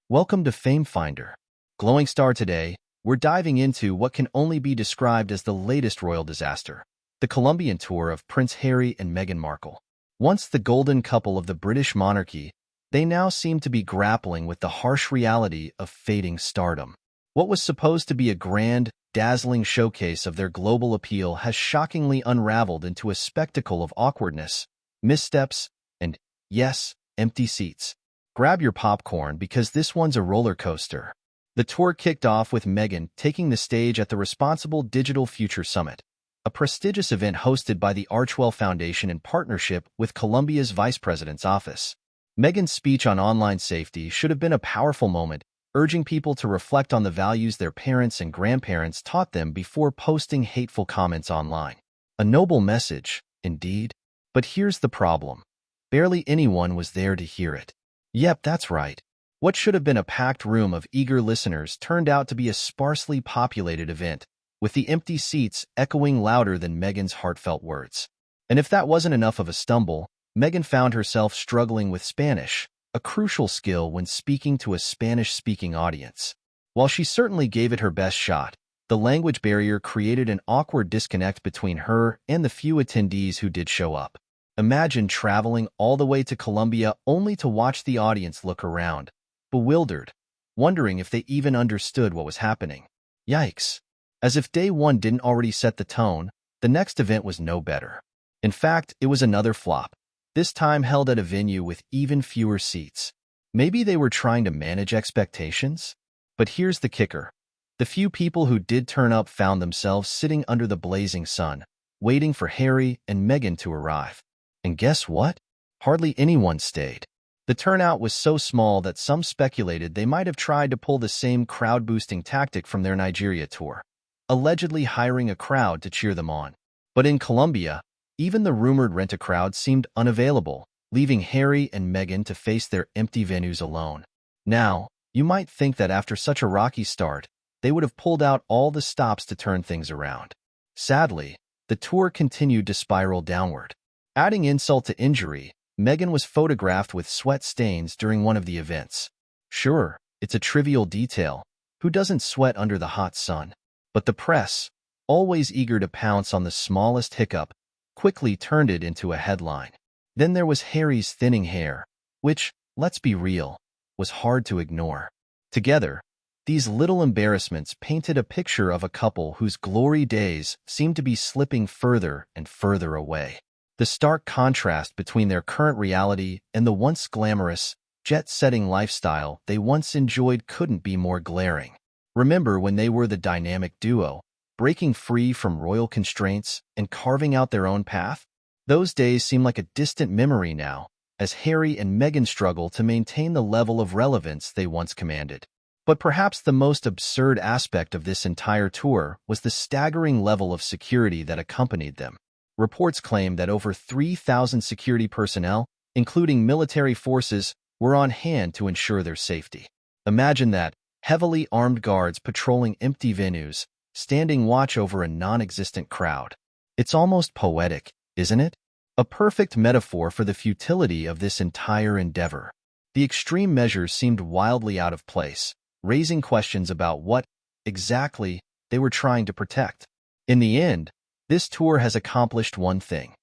Welcome to Fame Finder. Glowing Star today, we're diving into what can only be described as the latest royal disaster, the Colombian tour of Prince Harry and Meghan Markle. Once the golden couple of the British monarchy, they now seem to be grappling with the harsh reality of fading stardom. What was supposed to be a grand, dazzling showcase of their global appeal has shockingly unraveled into a spectacle of awkwardness, missteps, and, yes, empty seats. Grab your popcorn because this one's a roller coaster. The tour kicked off with Meghan taking the stage at the Responsible Digital Future Summit, a prestigious event hosted by the Archwell Foundation in partnership with Colombia's Vice President's office. Meghan's speech on online safety should have been a powerful moment, urging people to reflect on the values their parents and grandparents taught them before posting hateful comments online. A noble message, indeed. But here's the problem. Barely anyone was there to hear it. Yep, that's right. What should have been a packed room of eager listeners turned out to be a sparsely populated event, with the empty seats echoing louder than Meghan's heartfelt words. And if that wasn't enough of a stumble, Meghan found herself struggling with Spanish, a crucial skill when speaking to a Spanish-speaking audience. While she certainly gave it her best shot, the language barrier created an awkward disconnect between her and the few attendees who did show up. Imagine traveling all the way to Colombia only to watch the audience look around, bewildered, wondering if they even understood what was happening. Yikes. As if day one didn't already set the tone, the next event was no better. In fact, it was another flop, this time held at a venue with even fewer seats. Maybe they were trying to manage expectations? But here's the kicker. The few people who did turn up found themselves sitting under the blazing sun, waiting for Harry and Meghan to arrive. And guess what? Hardly anyone stayed. The turnout was so small that some speculated they might have tried to pull the same crowd-boosting tactic from their Nigeria tour, allegedly hiring a crowd to cheer them on. But in Colombia, even the rumored rent-a-crowd seemed unavailable, leaving Harry and Meghan to face their empty venues alone. Now, you might think that after such a rocky start, they would have pulled out all the stops to turn things around. Sadly, the tour continued to spiral downward. Adding insult to injury, Meghan was photographed with sweat stains during one of the events. Sure, it's a trivial detail. Who doesn't sweat under the hot sun? But the press, always eager to pounce on the smallest hiccup, quickly turned it into a headline. Then there was Harry's thinning hair, which, let's be real, was hard to ignore. Together, these little embarrassments painted a picture of a couple whose glory days seemed to be slipping further and further away. The stark contrast between their current reality and the once glamorous, jet-setting lifestyle they once enjoyed couldn't be more glaring. Remember when they were the dynamic duo, breaking free from royal constraints and carving out their own path? Those days seem like a distant memory now, as Harry and Meghan struggle to maintain the level of relevance they once commanded. But perhaps the most absurd aspect of this entire tour was the staggering level of security that accompanied them. Reports claim that over 3,000 security personnel, including military forces, were on hand to ensure their safety. Imagine that, heavily armed guards patrolling empty venues, standing watch over a non-existent crowd. It's almost poetic, isn't it? A perfect metaphor for the futility of this entire endeavor. The extreme measures seemed wildly out of place, raising questions about what, exactly, they were trying to protect. In the end, this tour has accomplished one thing.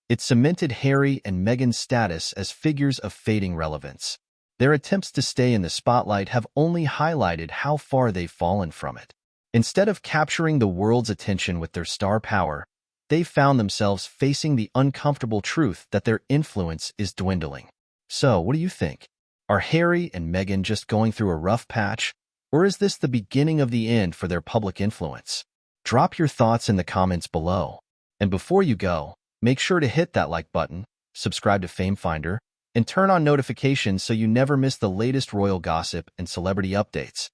It cemented Harry and Meghan's status as figures of fading relevance. Their attempts to stay in the spotlight have only highlighted how far they've fallen from it. Instead of capturing the world's attention with their star power, they've found themselves facing the uncomfortable truth that their influence is dwindling. So, what do you think? Are Harry and Meghan just going through a rough patch, or is this the beginning of the end for their public influence? Drop your thoughts in the comments below. And before you go, make sure to hit that like button, subscribe to Fame Finder, and turn on notifications so you never miss the latest royal gossip and celebrity updates.